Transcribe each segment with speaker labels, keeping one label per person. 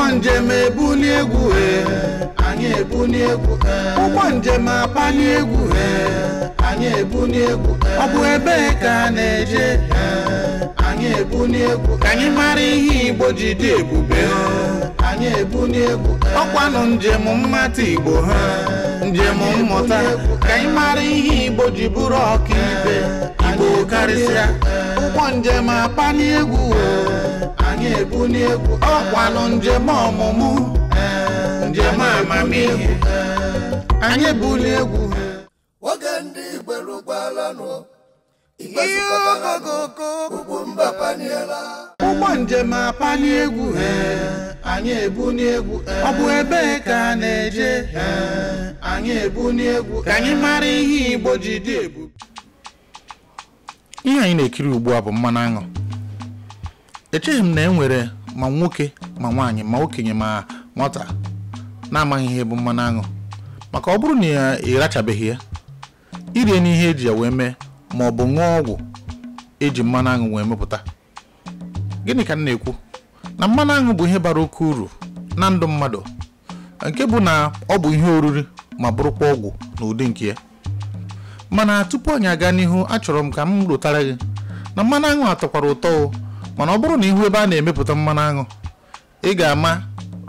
Speaker 1: ụgbọ njem ebuli egwu anyị ebuli egwu ụgbọ njem apali egwu anyị ebuli egwu ọ bụ ebe ka na-eje anyị ebuli egwu ka anyị mara ihe Igbo ji dị ebube anyị ebuli egwu ọkwanụ njem mmata Igbo njem mmụta ka anyị mara ihe Igbo ji bụrụ ọkaikpe Igbo karịsịa ụgbọ njem apali egwu anyị ebuli egwu ọkwanụ njem ọmụmụ njem amamihe anyị ebuli egwu
Speaker 2: oge ndị Igbo rụkwala nụ Igbo zụkọtara ugwu mba paniela
Speaker 1: ụgbọ njem apali egwu anyị ebuli egwu ọ bụ ebe ka na-eje anyị ebuli egwu ka anyị mara ihe Igbo ji dị ebube. Ihe anyị na-ekiri ugbu a bụ mmanụ aṅụ. Echeghị m na enwere ma nwoke ma nwaanyị ma okenye ma nwata na-amaghị ihe bụ mmanụ aṅụ, maka ọ bụrụ na ị rachabeghị ya irie n'ihe eji ya wee mee ma ọ bụ ṅụọ ọgwụ eji mmanụ aṅụ wee mepụta. Gịnị ka m na-ekwu? Na mmanụ aṅụ bụ ihe bara oke uru na ndụ mmadụ, nke bụ na ọ bụ ihe oriri ma bụrụkwa ọgwụ n'ụdị nke ya. Mana tupu anyị aga n'ihu, achọrọ m ka m rụtara gị na mmanụ aṅụ atọkwara ụtọ, mana ọ bụrụ na ihu ebe a na-emepụta mmanụ aṅụ, ị ga-ama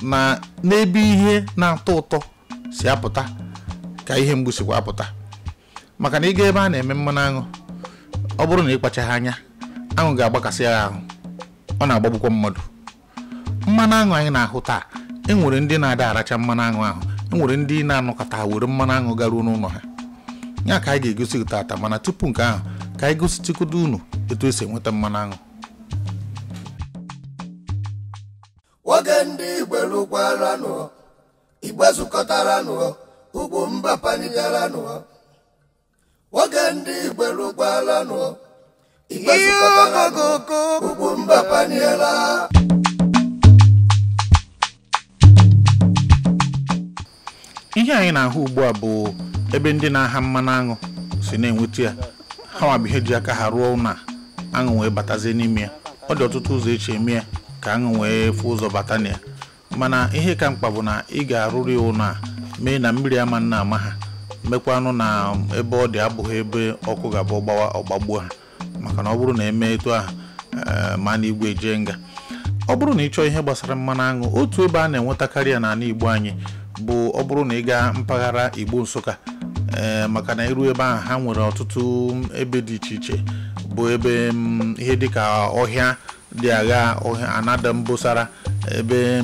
Speaker 1: na n'ebe ihe na-atọ ụtọ si apụta ka ihe mgbu sikwa apụta. Maka na ị ga ebe a na-eme mmanụ aṅụ, ọ bụrụ na ị kpachaghị anya, aṅụ ga-agbakasị ya ahụ, ọ na-agbagbukwa mmadụ. Mmanụ aṅụ anyị na-ahụ taa, enwere ndị na-ada aracha mmanụ aṅụ ahụ, enwere ndị na-anọkọta were mmanụ aṅụ garuo n'ụlọ ha. Ya ka anyị ga-egosi gị tata, mana tupu nke ahụ ka anyị gositikodo unu etu esi enweta mmanụ aṅụ.
Speaker 2: oge ndị Igbo rụkwala nụ Igbo zụkọtara nụ ugwu mba paniela nụ oge ndị Igbo rụkwala nụ Igbo zụkọtara nụ ugwu mba paniela.
Speaker 1: Ihe anyị na-ahụ ugbu a bụ ebe ndị na-aha mmanụ aṅụ si na-enweta ya. Ha nwa bụ ihe ji aka ha rụọ na aṅụ wee batazie n'ime ya. Ọ dị ọtụtụ ụzọ echi eme ya ka aṅụ wee fụ ụzọ bata na ya, mana ihe ka mkpa bụ na ị ga-arụrụ ya ụlọ a mee na mmiri ama nna ama ha, mekwanụ na ebe ọ dị abụghị ebe ọkụ ga-abụ gbawa ọgbagbuo ha, maka na ọ bụrụ na eme etu ahụ ma na igwe jee nga. Ọ bụrụ na ị chọọ ihe gbasara mmanụ aṅụ, otu ebe a na-enwetakarị ya n'ala Igbo anyị bụ ọ bụrụ na ị gaa mpaghara Igbo Nsụka, maka na iru ebe ahụ ha nwere ọtụtụ ebe dị iche iche, bụ ebe ihe dịka ọhịa dị agha, ọhịa anada mbosara, ebe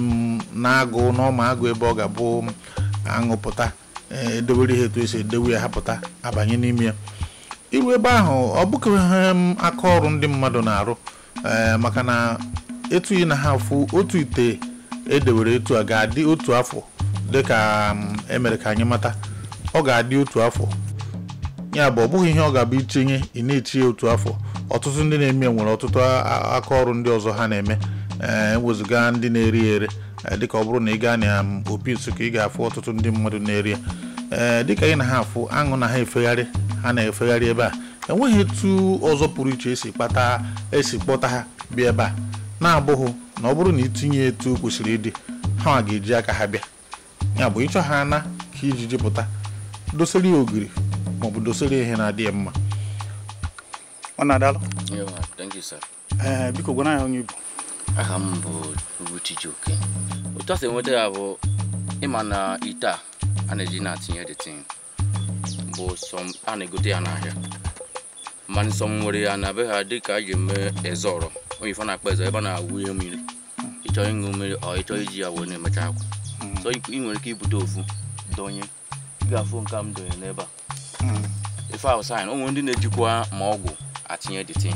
Speaker 1: na-agụ n'ọma agụ, ebe ọ ga-abụ aṅụ pụta, edewere ihe etu esi edewe ya, hapụta abanye n'ime ya. Iru ebe ahụ ọ bụkịrị aka ọrụ ndị mmadụ na-arụ, maka na etu ị na ha afụ otu ite edewere etu a ga-adị otu afọ, dịka emere ka anyị mata, ọ ga-adị otu afọ. Ya bụ ọ bụghị ihe ọ ga-abụ itinye ị na-echi ya otu afọ. Ọtụtụ ndị na-eme nwere ọtụtụ aka ọrụ ndị ọzọ ha na-eme, ewezụga ndị na-eri ere, dịka ọ bụrụ na ị gaa na Opi Nsụka ị ga-afụ ọtụtụ ndị mmadụ na-eri ya. Dịka ị na ha afụ aṅụ na ha efegharị, ha na-efegharị ebe a, enweghị etu ọzọ pụrụ iche esi kpọta ha bịa ebe a, na-abụghị na ọ bụrụ na itinye etu o kwesịrị ịdị, ha ga-eji aka ha bịa. Ya bụ ịchọ ha na ka iji jupụta, dosere ya ogiri maọbụ dosere ihe na-adị ya mma. Ọ na-adalụ?
Speaker 3: Thank you, sir.
Speaker 1: Biko gwana ya onye Igbo.
Speaker 3: Aha m bụ Ugochijioke. Otu a si enweta ya bụ ịma na ite a na-eji na-atinye detin bụ a na-egote ya n'ahịa, mana nsọ nwere ya na be ha dịka a ji eme ezọrọ, onye ife na-akpa eze ebe a na-awụnye mmiri, ịchọ ịṅụ mmiri ọ ịchọ iji ya wee na-emecha akwa. So ị nwere ike ibute ofu donye, ị ga-afụ nke m donye n'ebe a. Ife ahụ saịn, ụmụ ndị na-ejikwa ma ọgwụ atinye detin,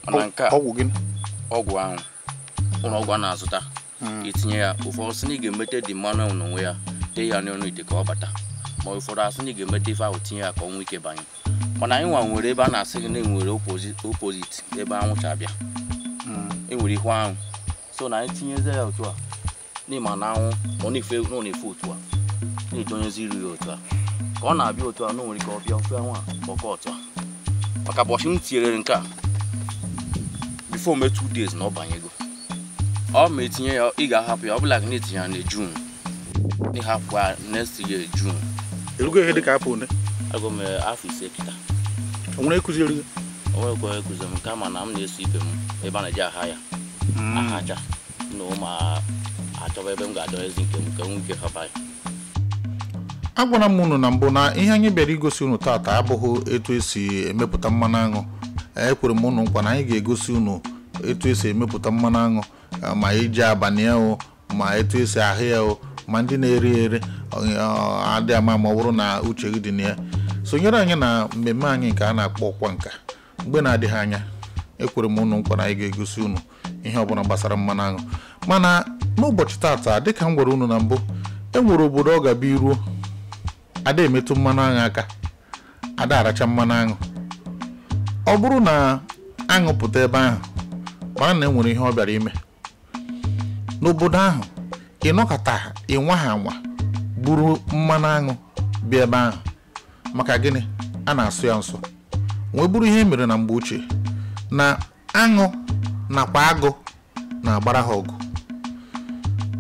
Speaker 3: mana nke
Speaker 1: ọgwụ gịnị?
Speaker 3: Ọgwụ ahụ ụlọ ọgwụ a na-azụta, itinye ya ụfọdụ sị na ị ga-emete dị mmanụ n'onwe ya, tee ya n'ọnụ ite ka ọ bata, ma ụfọdụ asị na ị ga-emete ife ahụ tinye ya ka ọ nwee ike banye. Mana anyị nwa nwere ebe a na-asị gị na enwere opposite ebe anwụcha abịa, enwere ihu ahụ, so na anyị tinyeze ya otu a n'ịma na anwụ ọ na-efe otu a, na-edonyezi iru ya otu a, ka ọ na-abịa otu a na nwere ike ọ bịa ofe nwa ọkọ otu a. Maka bọchị m tinyere nke a before me 2 days na ọ banyego, ọ ma etinye ya ị ga-ahapụ ya ọ bụla na etinye ya na June n'ịhapụ ya next year June
Speaker 1: erugo ihe dịka afọ one
Speaker 3: agụ m afọ 5 kịta
Speaker 1: o nwere ekuziri gị
Speaker 3: o nwere kwa ekuzi m kama na m na-eso ibe m ebe a na-eji aha ya ahacha na ụma achọba ebe m ga-adọ ezi nke m nke nwoke hapa ya
Speaker 1: agwara m unu na mbụ na ihe anyị bịara igosi unu taata abụghị etu esi emepụta mmanụ aṅụ ekwere m unu nkwa na anyị ga-egosi unu etu esi emepụta mmanụ aṅụ ma iji abalị ya ma etu esi ahụ ya ma ndị na-ere ere adị ama ma ọ bụrụ na uche gị dị na ya sonyere anyị na mmemme anyị nke a na-akpọ ọkwa nka mgbe na-adịghị anya ekwere m unu nkwa na anyị ga-egosi unu ihe ọbụla gbasara mmanụ aṅụ mana n'ụbọchị taata dịka m gwara unu na mbụ enwere obodo ọ ga-abịa iruo ada emetụ mmanụ aṅụ aka ada aracha mmanụ aṅụ ọ bụrụ na aṅụ pụta ebe ahụ mara na enwere ihe ọ bịara ime n'obodo ahụ ịnọkọta ịnwa ha anwa buru mmanụ aṅụ bịa ebe ahụ maka gịnị a na-asụ ya nsọ wee bụrụ ihe mere na mgbe ochie na aṅụ nakwa agụ na-agbara ha ọgụ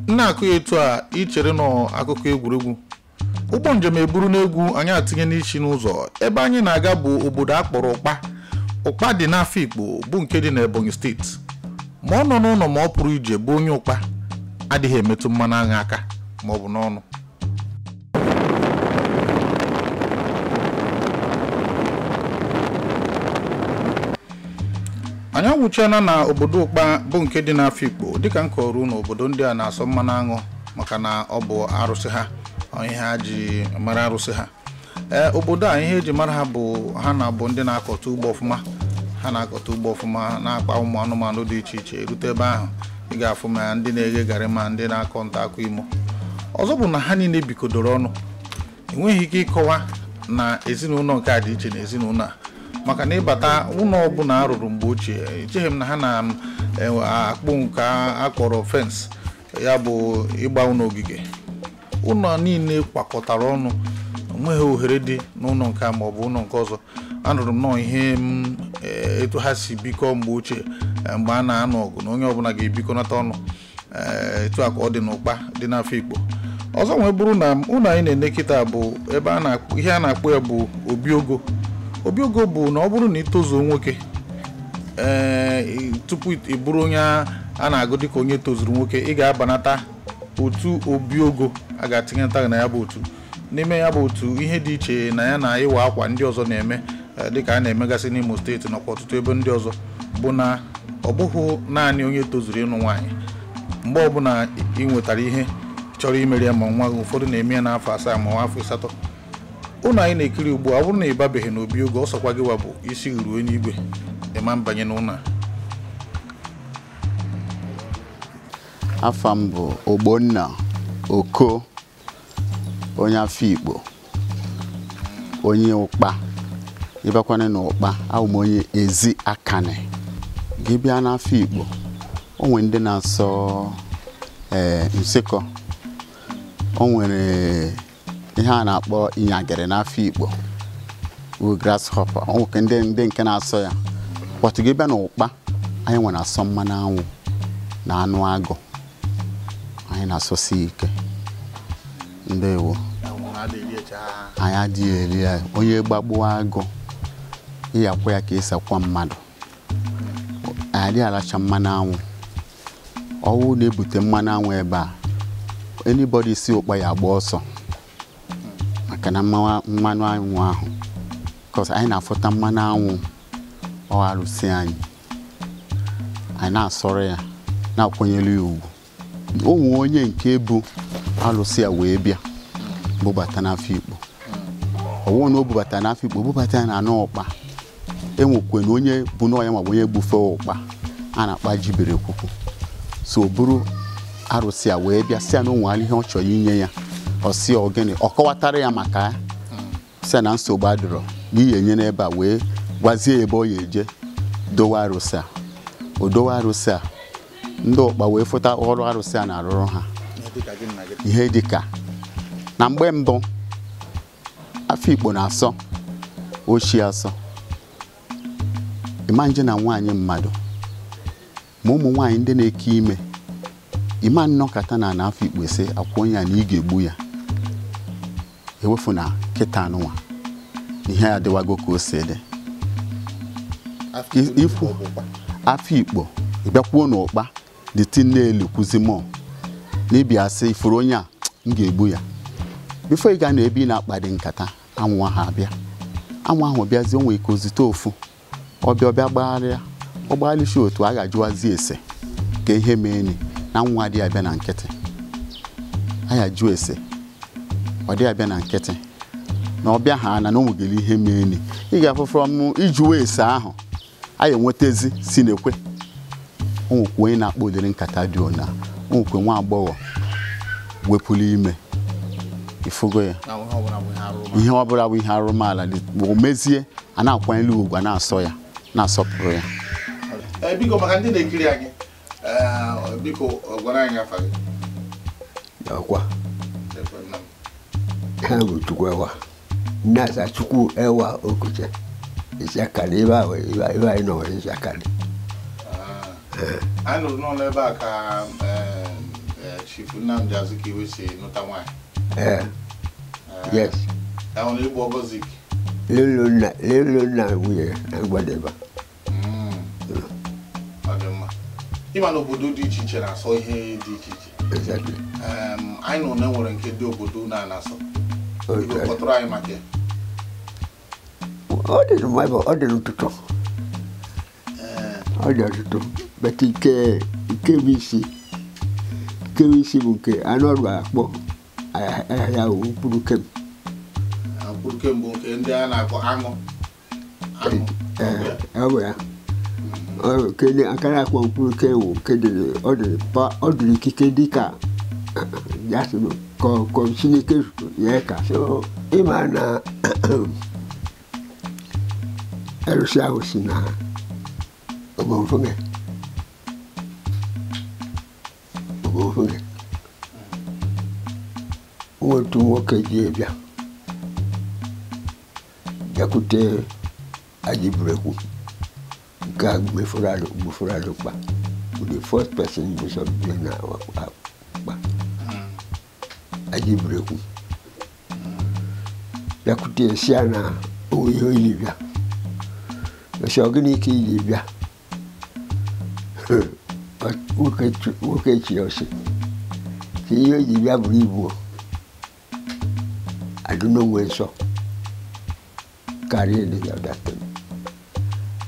Speaker 1: na-akụ ya etu a ichere n'akụkọ egwuregwu ụgbọ njem eburu n'egwu anyị atinye n'isi n'ụzọ ebe anyị na-aga bụ obodo akpọrọ ụkpa dị n'Afikpo bụ nke dị n'Ebonyi steeti ma ọ nọ n'ụlọ ma ọ pụrụ ije bụ onye ụkpa adịghị emetụ mmanụ aṅụ aka ma ọ bụ n'ọnụ anyị anwụchiana na obodo ụkpa bụ nke dị n'Afikpo dịka m kọrọ n'obodo ndị a na-asọ mmanụ aṅụ maka na ọ bụ arụsị ha ihe ha ji mara arụsị ha obodo a ihe eji mara ha bụ ha na-abụ ndị na-akọta ugbo ọfụma ha na-akọta ugbo ọfụma na-akpa ụmụ anụmanụ dị iche iche erute ebe ahụ ị ga-afụ ma ndị na-eghe garị ma ndị na-akọ nta akụ imo ọzọ bụ na ha niile bikodoro ọnụ enweghị ike ịkọwa na ezinụlọ nke a dị iche na ezinụlọ a maka na ịbata ụlọ ọbụla a rụrụ mgbe ochie echeghị m na ha na-akpụ nke akpọrọ fensị ya bụ ịgba ụlọ ogige ụlọ niile kwakọtara ọnụ onweghị ohere dị n'ụlọ nke a ma ọ bụ ụlọ nke ọzọ anụrụ m nọọ ihe etu ha si bikọ mgbe ochie mgbe a na-anụ ọgụ na onye ọbụla ga-ebikọnata ọnụ etu a ka ọ dị n'ụkpa dị n'Afikpo ọzọ wee bụrụ na ụlọ anyị na-ene kịta bụ ebe ihe a na-akpọ ya bụ obiogo bụ na ọ bụrụ na itozuo nwoke tupu ị bụrụ onye a na-agụ dịka onye tozuru nwoke ị ga-abanata otu obiogo a ga-atinyeta na ya bụ otu n'ime ya bụ otu ihe dị iche na ya na ịwa akwa ndị ọzọ na-eme dịka a na-emegasị n'Imo steeti nakwa ọtụtụ ebe ndị ọzọ bụ na ọ bụghị naanị onye tozuru ịnụ nwaanyị mgbe ọbụla ị nwetara ihe chọrọ imeri ya ma nwa gị ụfọdụ na-eme ya n'afọ 7 ma afọ 8 ụlọ anyị na-ekiri ugbu a ọ bụrụ na ị babeghị n'obiogo ọ sọkwa gị wa bụ isi ruo n'igwe ịma mbanye n'ụlọ
Speaker 4: afa m bụ Ogbonna Oko onye Afikpo onye ụkpa ịbakwana na ụkpa ahụ m onye ezi akane gị bịa n'Afikpo o nwere ndị na-asọ nsekọ o nwere ihe a na-akpọ ịnyagịrị n'Afikpo bụ grasshopper o nwere ndị nke na-asọ ya pọtụ gị bịa na ụkpa anyị nwere asọ mmanụ anwụ na anụ agụ anyị na-asọsi ike ndewo anyị adịghị eri ya onye gbagbuo agụ ịyakwa ya ka esi akwa mmadụ anyị adịghị alacha mmanụ anwụ ọwụ na-ebute mmanụ anwụ ebe a anybody si ụkpa ya agba ọsọ maka na mmanụ anwụ ahụ because anyị na-afụta mmanụ anwụ ọ arụsị anyị na-asọrọ ya na-akwanyere ya ugwu onwe onye nke bụ alụsị ya wee bịa bụbata n'Afikpo ọwụ na o bubata n'Afikpo bubata ya na anụ ụkpa enwekwe na onye bụ n'ọya ma onye gbufe ụkpa a na-akpa jibere kwukwu so bụrụ arụsị ya wee bịa si ya na onwere ihe ọ chọrọ inye ya ọ si ogene ọ kọwatara ya maka ya si na nsogbu adịrọ n'ihi enye n'ebe a wee gwazie ebe ọ ya eje dowe arụsị a o dowe arụsị a ndị ụkpa wee fụta ọrụ arụsị a na-arụrụ ha ihe dịka na mgbe mbụ Afikpo na-asọ ochi asọ ịma nje na nwaanyị mmadụ ma ụmụ nwaanyị ndị na-eke ime ịma nnọkọta na Afikpo ise akwụkwọ ya na ị ga-egbu ya ewefu na kịta anụnwa ihe ya adịwago ka o si dị ifu Afikpo ịbịakwuo n'ụkpa dị tinelu kwuzi mọ n'ibia sị ifuru onye a m ga-egbu ya bifo ị ga na ebe ị na-akpadi nkata anwụ ahụ abịa anwụ ahụ bịazi onwe ike ozite ofu ọbịa gbagharịa ọgbalịshi otu a ga-ajụwazi ese ka ihe meeni na nwa dị abịa na nkịtị a ya jụ ese ọ dị abịa na nkịtị na ọbịa ha na onwegele ihe meeni ị ga-afụ from ijuwe ese ahụ a ya enwetezi si n'ekwe onwekwe onye na-akpọ ụdịrị nkata dị ona onwekwe nwa agbọghọ wepụrụ ime ifugo ya ihe ọbụla bụ ihe arụmala bụ mezie a na-akwanyere ugwu a na-asọ ya na-asọpụrụ ya
Speaker 1: biko maka ndị na-ekiri anyị biko gwara anyị afa gị
Speaker 5: ọkwa ha bụ Chukwu Ewa nnasa Chukwu Ewa Okoche Isiakali ebe anyị nọ nwere Isiakali
Speaker 1: anyị nụrụ n'ụlọ ebe a ka Chief Nnamdi Azikiwe si nụta nwaanyị
Speaker 5: yes
Speaker 1: ahụ na Igbo Ogozik
Speaker 5: lelo nna nwunye na Mgbadeba
Speaker 1: ọ dị mma ịma na obodo dị iche iche na-asọ ihe dị iche iche
Speaker 5: exactly
Speaker 1: anyị nọ na nwere nke dị obodo na-asọ kpọtụrụ anyị maka ya
Speaker 5: ọ dị n'ụtụtụ ọ dị ọtụtụ bete ike bụ isi bụ nke anụ ọrụ akpọ ahịa mkpụrụ kem
Speaker 1: bụ nke ndị a na-akpọ aṅụ
Speaker 5: ọ bụ ya kene akara akpọ mkpụrụ kem ọ dịrị ikike dịka ya sị ka Chineke ya ka so ịma na arụsị ahụ si na Ogbonfoge otu nwoke ji bịa bịakwute Ajiburekwu nke a gbufuru alụkpa bụ the first person bụ sọbie na akpa Ajiburekwu bịakwute si ya na ihe oyi bịa ọsị ọgịnị ka iji bịa nwoke chi ọsị ka ihe oji bịa bụrụ ibu adụnonwe nsọ karịa ndị ya datem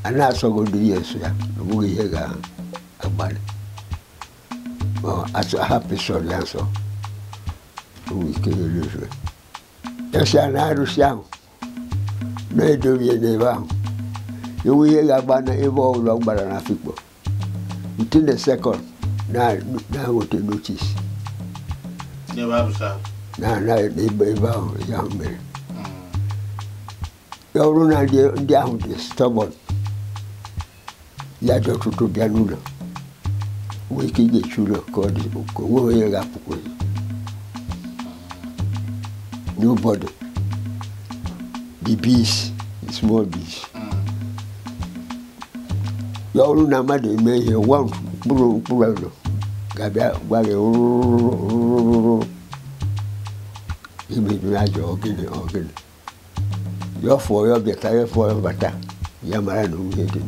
Speaker 5: a na-asọgodo ihe nsọ ya na ọbụghị ihe ga-agbalị ahapụ sọrọ ya nsọ onwe ike eluzue esi a na-arụsị ahụ na-edobe ya n'ebe ahụ enwe ihe ga-agba na ebe ọbụla ọ gbara na Afikpo within a second na-enweta notice na ebe ahụ ya mere ya bụrụ na ndị ahụ dị stubborn ya dị ọtụtụ bịa n'ụlọ nwee ike ga-echi ụlọ ka ọ dị ka onwe onye ga-apụkwezi nobody the bees the small bees ya bụrụ na mmadụ eme ihe nwa mkpụrụ ụlọ ga-abịa gwa gị rụrụrụrụrụ imebi ajọ ọgịnị ya fụọ ya bịata ya fụọ ya bata ya mara na onwe dị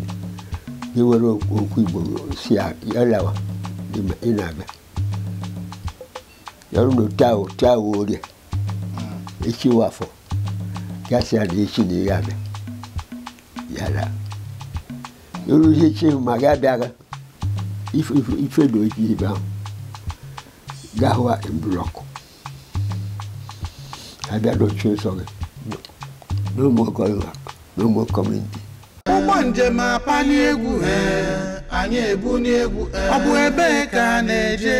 Speaker 5: ya were okwu Igbo si ya lawa ị na-abịa ya bụrụ na otu ahụ orie echi wafọ ya si ya na echi na ya abịa ya laa yoru ihe chi ma ga-abịaga ife na oji ebe ahụ ga-ahụa blọkụ abịa n'ochu nsọ gị n'ụmụ kọmuniti
Speaker 1: ụgbọ njem apali egwu anyị ebu n'egwu ọ bụ ebe ka a na-eje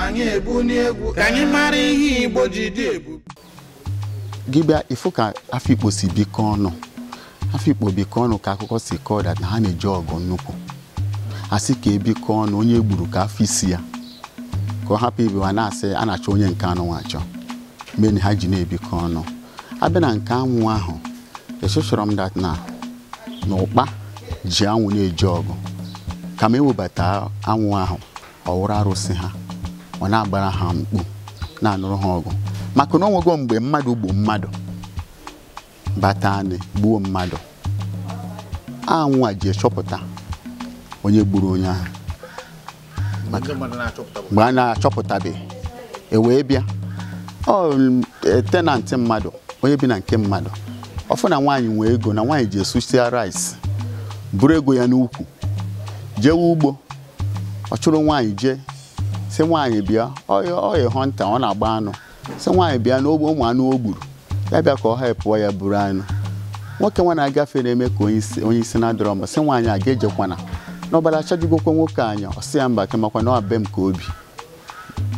Speaker 1: anyị ebu n'egwu ka anyị mara ihe Igbo ji dị ebu
Speaker 4: gị bịa ịfụ ka Afikpo si bikọ ọnụ Afikpo bikọ ọnụ ka akụkọ si kọọ dat na ha na-eji ọgụ nnukwu asị ka ebikọ ọnụ onye gburu ka afọ isi ya ka ọ hapụ ibewa na-asị a na-achọ onye nke anụ nwachọ mgbe ha ji na-ebikọ ọnụ abịa na nke anwụ ahụ echechọrọ m dat na ụkpa ji anwụ na-eji ọgụ ka ma ewebata anwụ ahụ ọwụrụ arụsị ha ọ na-agbara ha mkpu na-anụrụ ha ọgụ maka na onwego mgbe mmadụ gbuo mmadụ bata anị gbuo mmadụ anwụ a ji echọpụta onye gburu onye ahụ mgbe a na-achọpụtabeghị wee bịa tenantị mmadụ onye bi na nke mmadụ ọfụ na nwaanyị nwee ego na nwaanyị ji esusia rice buru ego ya n'ukwu jewe ugbo ọ chụrụ nwaanyị jee sị nwaanyị bịa oye hunter ọ na-agba anụ sị nwaanyị bịa n'ogbe ụmụ anụ o gburu ya bịa ka ọ hapụọ ya buru anụ nwoke nwa na-agafe na-eme ka onye isi na-adọrọ mba sị nwaanyị a ga-ejekwana n'ọbara achajugokwa nwoke anya ọ sị ya mba kemakwa na ọbe m ka obi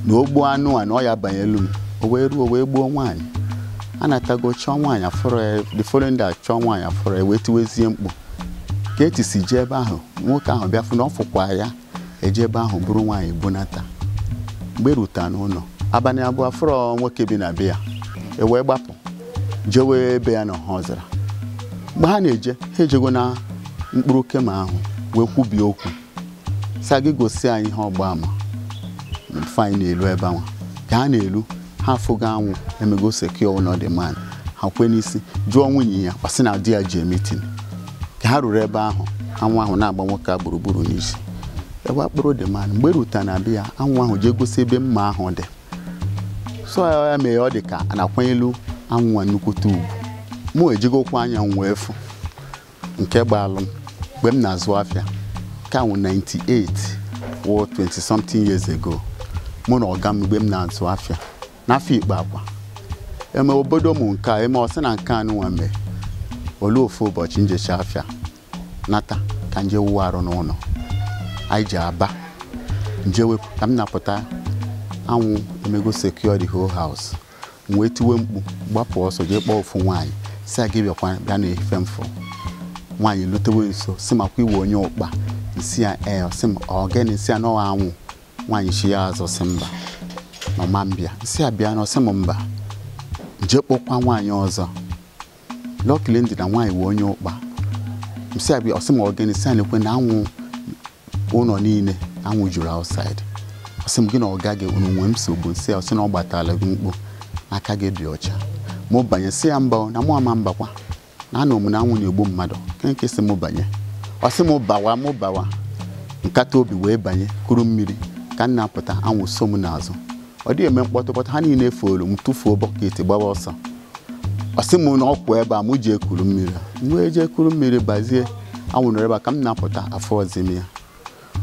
Speaker 4: na ogbuo anụ a na ọ ya banyelu m o wee ruo wee gbuo nwaanyị a na-atago chọọ nwaanyị afọrọ ya the following day chọọ nwaanyị afọrọ ya wee tiwezie mkpu ka etisi jee ebe ahụ nwoke ahụ bịafụ na ọ fụkwa ya eje ebe ahụ bụrụ nwaanyị bunata mgbe eruta n'ụlọ abalị abụọ afọrọ nwoke bi na be ya wee gbapụ jewe ebe ya na ọha ọzara mgbe ha na-eje ha ejego na mkpụrụ kema ahụ wee kwubie okwu sa gị gosi anyị ihe ọgba ama fanyị na-elu ebe ahụ ka ha na-elu ha afụgo anwụ emego secure ụlọ man ha kwe n'isi jụọ nwunye ya kwasị na di ya ji meeting ka ha ruru ebe ahụ anwụ ahụ na-agba nwoke a gburugburu n'isi ebe akpụrụ dị man mgbe ruta na be ya anwụ ahụ jee gosi ebe mma ahụ dị so ya mee ọ dị ka a na-akwanyelu anwụ a nnukwute ugwu mụ ejigokwa anya nwee efu nke gbalụ m mgbe m na-azụ afịa ka anwụ 98 or 20 something years ago mụ na ọga m mgbe m na-azụ afịa n'afọ ikpe akwa eme obodo m nke a eme ọsị na nke anụ nwa mee ole ofu ụbọchị njecha afịa nata ka nje wuo arụ n'ụlọ anyị ji aba nje wepụ ka m na-apụta anwụ emego secure the whole house m wee tiwe mkpu gbapụ ọsọ jee kpọọ ofu nwaanyị si a gị bịakwa bịa na-efe mfụ nwaanyị lutewe nso si makwa iwe onye ụkpa nsi ya si m ọgeni nsi ya n'ọwa anwụ nwaanyị chi ya azọ si mba na ọma mbịa nsi ya bịa na ọsị m mba nje kpọkwa nwaanyị ọzọ lọkili ndị na nwaanyị wee onye ụkpa nsi ya bịa ọsị m ọgeni si ya na-ekwe na anwụ ụlọ niile anwụ juru outside ọsị m gị na ọga gị unu nwee nsogbu nsi ya ọsị na ọ gbatala gị mkpu aka gị dị ọcha mụ banye si ya mba na mụ ama mbakwa na anọ m na anwụ na-egbu mmadụ nke si mụ banye ọsị mụ bawa nkata obi wee banye kuru mmiri ka m na-apụta anwụ so m n'azụ ọ dị eme mkpọtụkpọta ha niile efuolu m tụfuo bọket gbawa ọsọ ọsị m na ọkwụ ebe a mụ ji ekuru mmiri wee jee kuru mmiri bazie anwụ nọrọ ebe a ka m na-apụta afọ ọzọ m ya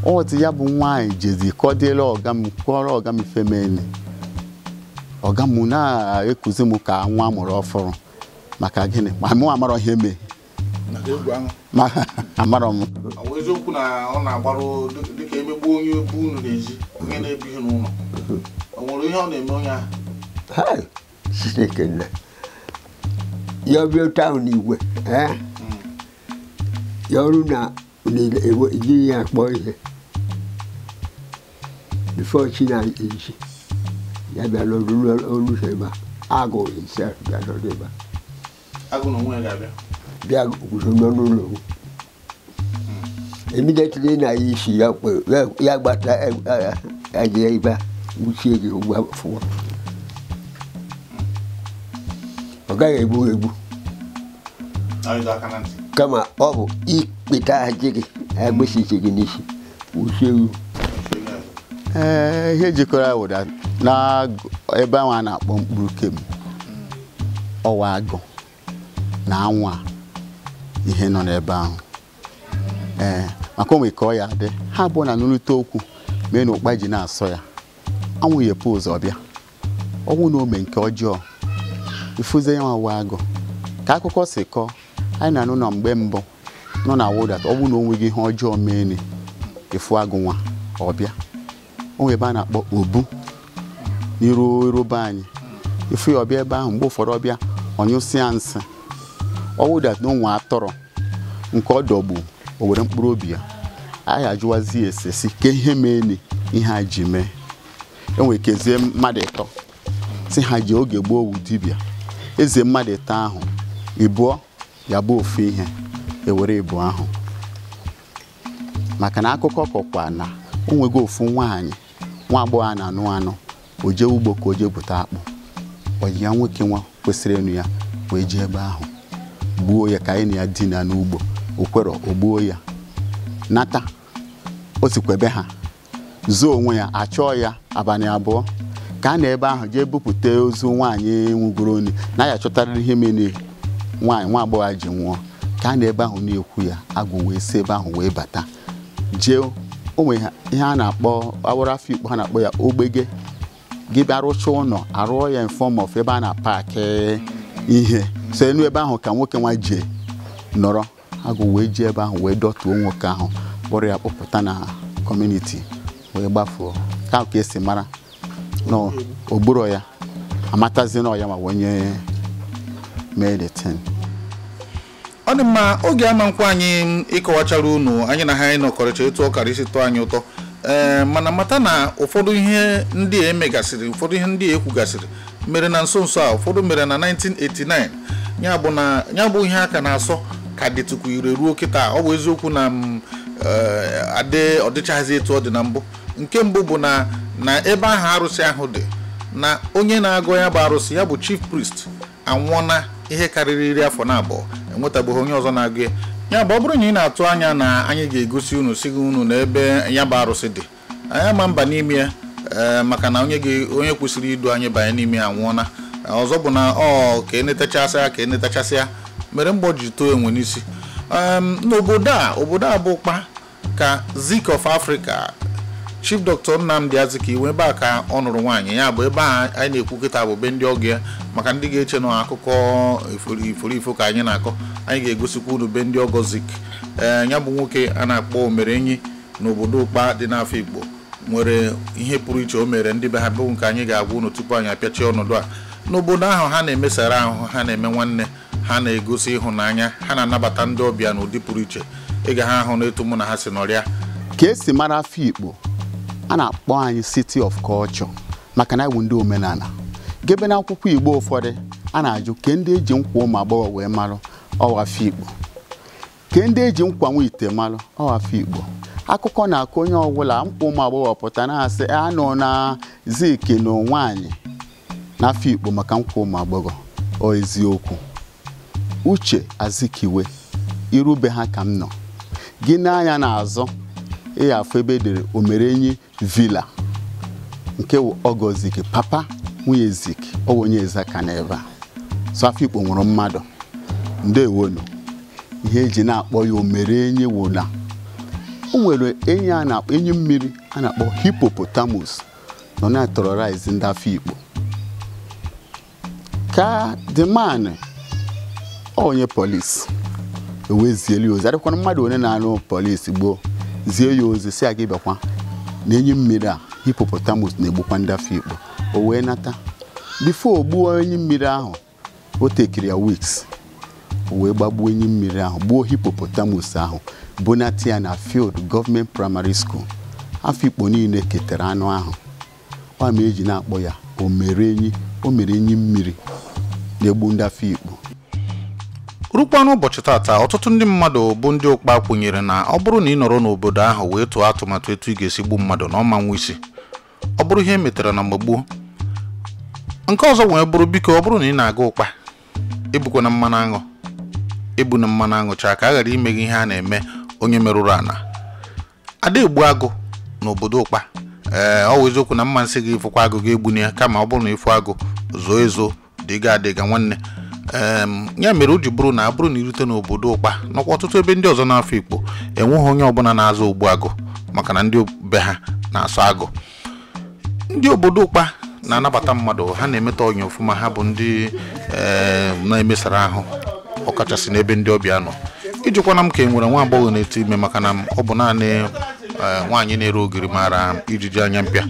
Speaker 4: ọtị ya bụ nwaanyị jezi kọdịela ọga m kwọrọ ọga m ifemeni ọga m na-ekuzi m ka nwa amụrụ ọfụrụ maka gịnị ma mụ amarọ ihe mee amarọ m
Speaker 1: eziokwu na ọ na-agbarụ dịka emegbu onye bu unu na-eji onye na-ebighị n'ụlọ o nwere ihe ọ na-eme onye ahụ
Speaker 5: Chineke nna ya bịa taụn igwe ya ọrụ na ejiri ya akpọ ihe bifo chi na-eji ya bịa n'olu ebe a agụ himself bịa n'ọdụ ebe a
Speaker 1: agụ na onwe ya ga-abịa
Speaker 5: bịa guzo n'ụlọ immediately na isi ya ya gbata aje ebe wuchie gị ugbu a fụwa ọ gaghị egbu kama ọ bụ ikpeta aje gị agbesiche gị n'isi wuchie ewu
Speaker 4: ihe jikọrọ ụda na ebe ahụ a na-akpọ mkpụrụ kem ọwa agụ na anwa ihe nọ n'ebe ahụ maka onwe ka ọ ya dị ha abụọ na nrụrịta okwu mee na ụkpa ji na-asọ ya anwụ yepụ ụzọ bịa ọnwụ na ome nke ọjọọ ifuze ya nwa agụ ka akụkọ si kọọ anyị na-anụ na mgbe mbụ nọ na wụdat ọ bụ na onweghị ihe ọjọọ mee efu agụ nwa ọbịa onwe ebe a na-akpọ obu n'iru be anyị ifu ya ọbịa ebe ahụ mgbe ụfọdụ ọbịa ọnyụsịa nsị ọwụdat na onwe atọrọ nke ọ dọgbu o were mkpụrụ obi ya anyị ajụwazi esesi ke ihe mee ihe a ji mee enwe kezie mmadụ ịtọ si ha ji oge gboo owu dibịa eze mmadụ ịtọ ahụ ịbụọ ya bụ ofu ihe ewere ịbụ ahụ maka na akụkọ kọkwa na o nwego ofu nwaanyị nwa agbọghọ a na-anụ anụ o jee ugbo ka o jee bute akpụ oyi ya nwoke nwa kwesịrị ịnụ ya wee jee ebe ahụ gbuo ya ka anyị na ya dina n'ugbo o kwero o gbuo ya nata o sikwa ebe ha zoo onwe ya achọọ ya abalị abụọ ka a na ebe ahụ jee bupụta ozu nwaanyị nwụgoro oni na ya chọtara ihe mere nwa agbọghọ ji nwụọ ka a na ebe ahụ na-ekwu ya agwụ wee si ebe ahụ wee bata jee onwe ihe a na-akpọ awara Afikpo ha na-akpọ ya ogbege gị bịa rụcha ụlọ arụọ ya in form of ebe a na-paakị ihe so enu ebe ahụ ka nwoke nwa jee nọrọ agwụ wee jee ebe ahụ wee dọtuo nwoke ahụ kpọrọ ya kpọpụta na kọmuniti wee gbafuo ka esi mara n'ogburo ya amatazi na ya ma onye mee the thing.
Speaker 1: Ọ dị mma oge ama nkwa anyị ịkọwachara unu anyị na ha nọkọrịcha etu ọ kara isi tụọ anyị ụtọ mana mata na ụfọdụ ihe ndị emegasịrị ụfọdụ ihe ndị ekwugasịrị mere na nso nso a ụfọdụ mere na 1989 ya bụ ihe aka na-asọ ka dịtụkwa ire ruo kịta ọ bụ eziokwu na ọdịchaghịzi etu ọ dị na mbụ nke mbụ bụ na ebe ahụ arụsị ahụ dị na onye na-agọ ya bụ arụsị ya bụ chief priest anwụọna ihe karịrị 10 afọ na abụọ enwetabeghị onye ọzọ na-agụ ya bụ ọ bụrụ na ị na-atụ anya na anyị ga-egosi unu si unu na ebe ya bụ arụsị dị anyị ama mba n'ime ya maka na onye kwesịrị idu anyị banye n'ime ya anwụọna ọzọ bụ na ka enetachasị ya mere mgbọ ji too enwe n'isi n'obodo a bụ Ụkpa ka Zik of Africa Chief Dr. Nnamdi Azikiwe ebe a ka ọ nụrụ nwaanyị ya bụ ebe a anyị na-ekwu kịta bụ be ndị ọgọ ya maka ndị ga-eche na akụkọ ifo ka anyị na-akọ anyị ga-egosikwa unu be ndị ọgọ Zik ya bụ nwoke a na-akpọ Omerenyi n'obodo Ụkpa dị n'Afikpo nwere ihe pụrụ iche o mere ndị be ha bụ nke anyị ga-agwa unu tupu anyị apịachie ọnọdụ a n'obodo ahụ ha na-emesara ahụ ha na-eme nwanne ha na-egosi ịhụnanya ha na-anabata ndị ọbịa n'ụdị pụrụ iche ịga ha ahụ n'etu mụ na ha si nọrịa
Speaker 4: ka esi mara Afikpo a na-akpọ anyị City of Culture maka na iwu ndị omenala gebe na akwụkwọ Igbo ụfọdụ a na-ajụ ke ndị eji nkwa ụmụ agbọghọ wee marụ ọwa Afikpo ke ndị eji nkwa nwa ite marụ ọwa Afikpo akụkọ na-akọ onye ọbụla nkwa ụmụ agbọghọ pụta na-asị anọ na Zik na nwaanyị na Afikpo maka nkwa ụmụ agbọghọ ọ eziokwu Uche Azikiwe irube ha ka m nọ gị n'anya n'azụ afọ ebe edere Omerenyi Villa nke ọgọ Zik papa nwunye Zik ọ onye Ezaka n'ebe a so Afikpo nwụrụ mmadụ ndewonu ihe eji na-akpọ ya Omerenyi wụla o nwere enyi a na-akpọ enyi mmiri a na-akpọ hippopotamus nọ na-terrorize ndị Afikpo ka the man onye polisi ewezieli ozi adịkwana mmadụ onye na-alụ polisi gboo zie ya ozi si aga ịbịakwa na enyi mmiri a hippopotamus na-egbukwa ndị Afikpo o wee nata before gbuo enyi mmiri ahụ o tekiri ya weeks o wee gbagbuo enyi mmiri ahụ gbuo hippopotamus ahụ bonata ya na Field Government Primary School Afikpo niile ketara anụ ahụ ọ ma eji na-akpọ ya Omerenyi mmiri na-egbu ndị Afikpo.
Speaker 1: Rukwa n'ụbọchị tata ọtụtụ ndị mmadụ bụ ndị Ụkpa kwenyere na ọ bụrụ na ị nọrọ n'obodo ahụ wee tụọ atụmatụ etu ị ga-esi gbu mmadụ na ọma nwa isi ọ bụrụ ihe metere na mgbe gboo. Nke ọzọ wee bụrụ biko ọ bụrụ na ị na-aga Ụkpa ebukwa na mmanụ aṅụ ebu na mmanụ aṅụ chaa ka a ghara ime ihe a na-eme onye merụrụ ana ada egbu agụ n'obodo Ụkpa ọ wụ eziokwu na mma nsị gị ịfụkwa agụ ga-egbu ya kama ọ bụrụ na ịfụ agụ zoo ezo dịga adịga nwanne ya mere o ji bụrụ na abụrụ na irute n'obodo Ụkpa nakwa ọtụtụ ebe ndị ọzọ n'Afikpo enweghị onye ọbụla na-azụ ogbu agụ maka na ndị be ha na-asọ agụ. Ndị obodo Ụkpa na-anabata mmadụ ha na-emeta onye ọfụma ha bụ ndị na-emesara ahụ ọkachasị n'ebe ndị ọbịa nọ. Ijikwana m ka e nwere nwa agbọghọ na-eti ime maka na ọ bụ naanị nwaanyị na-ere ogiri mara ijiji anya mpịa.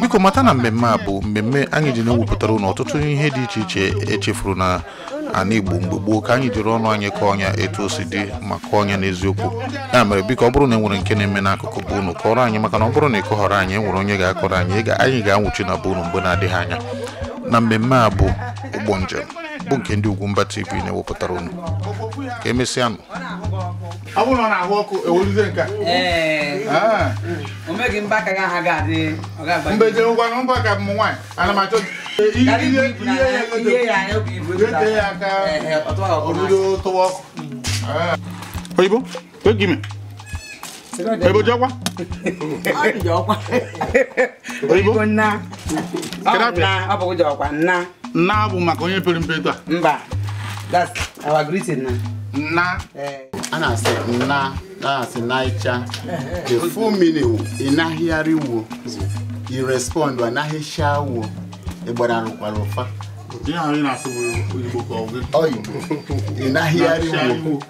Speaker 1: Biko mata na mmemme a bụ mmemme anyị ji na-ewepụtara ụnụ ọtụtụ ihe dị iche iche echefuru na ana Igbo mgbe gboo ka anyị jiri ọnụ anyị kọọ ọnya etu o si dị ma kọọ ọnya n'eziokwu. Ya mere biko ọ bụrụ na enwere nke na-eme n'akụkụ bụ ụnụ kọrọ anyị maka na ọ bụrụ na ịkọghọrọ anyị enwere onye ga-akọrọ anyị ga-anwụchi na bụ ụnụ mgbe na-adịghị anya. Na mmemme a bụ ụgbọ njem bụ nke ndị Ugwumba TV na-ewepụtara ụnụ ka emesịanụ. Abu no na ahụ ọkụ ewulize nka.
Speaker 6: O megi mbaka ga ha ga dị. O ga agba.
Speaker 1: Mbe je ngwa no mbaka m nwaanyị. Ana m achọ ihe
Speaker 6: ya obi ibu.
Speaker 1: Gete ya ka obido tụwa ọkụ. Oyibo, give me. Oyibo jọkwa?
Speaker 6: Jọkwa.
Speaker 1: Oyibo
Speaker 6: nna. Ọ bụ jọkwa nna.
Speaker 1: Nna bụ maka onye pere mpe taa.
Speaker 6: Mba. That's our greeting na.
Speaker 1: Nna.
Speaker 4: Ana say nna, na say naicha. The full meaning inahiari wo. You respond wa nahisha wo. Egbara rukwara ofa.
Speaker 1: Ihe ahụ ị na-asụ bụ Igbo ka ọ bụ
Speaker 4: Oyibo. Inahiari wo.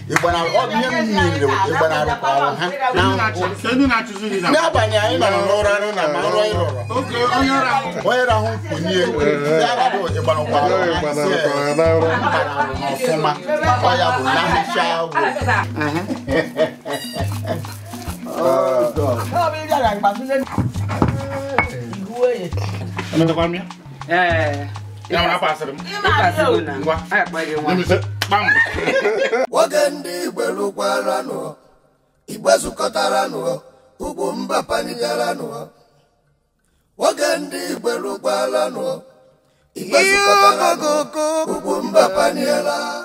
Speaker 4: Igbara ọ ihe mmiri igbara rukwara ha.
Speaker 1: Kedu na-achụzi gị na?
Speaker 4: N'abalị anyị nọ n'ụra na ma nrọ ịrọrọ.
Speaker 1: Oke, onye rahụ
Speaker 4: kunye. Ya ga bụ igbara rukwara ha. Ọfụma. Ọ ya bụ nahisha wo. Oh God.
Speaker 2: Oge ndị Igbo lụkwara nụ, Igbo zukọtara nụ, ugwu mba panitere nụ. Oge ndị Igbo lụkwara nụ, Igbo zukọtara nụ, ugwu mba paniela.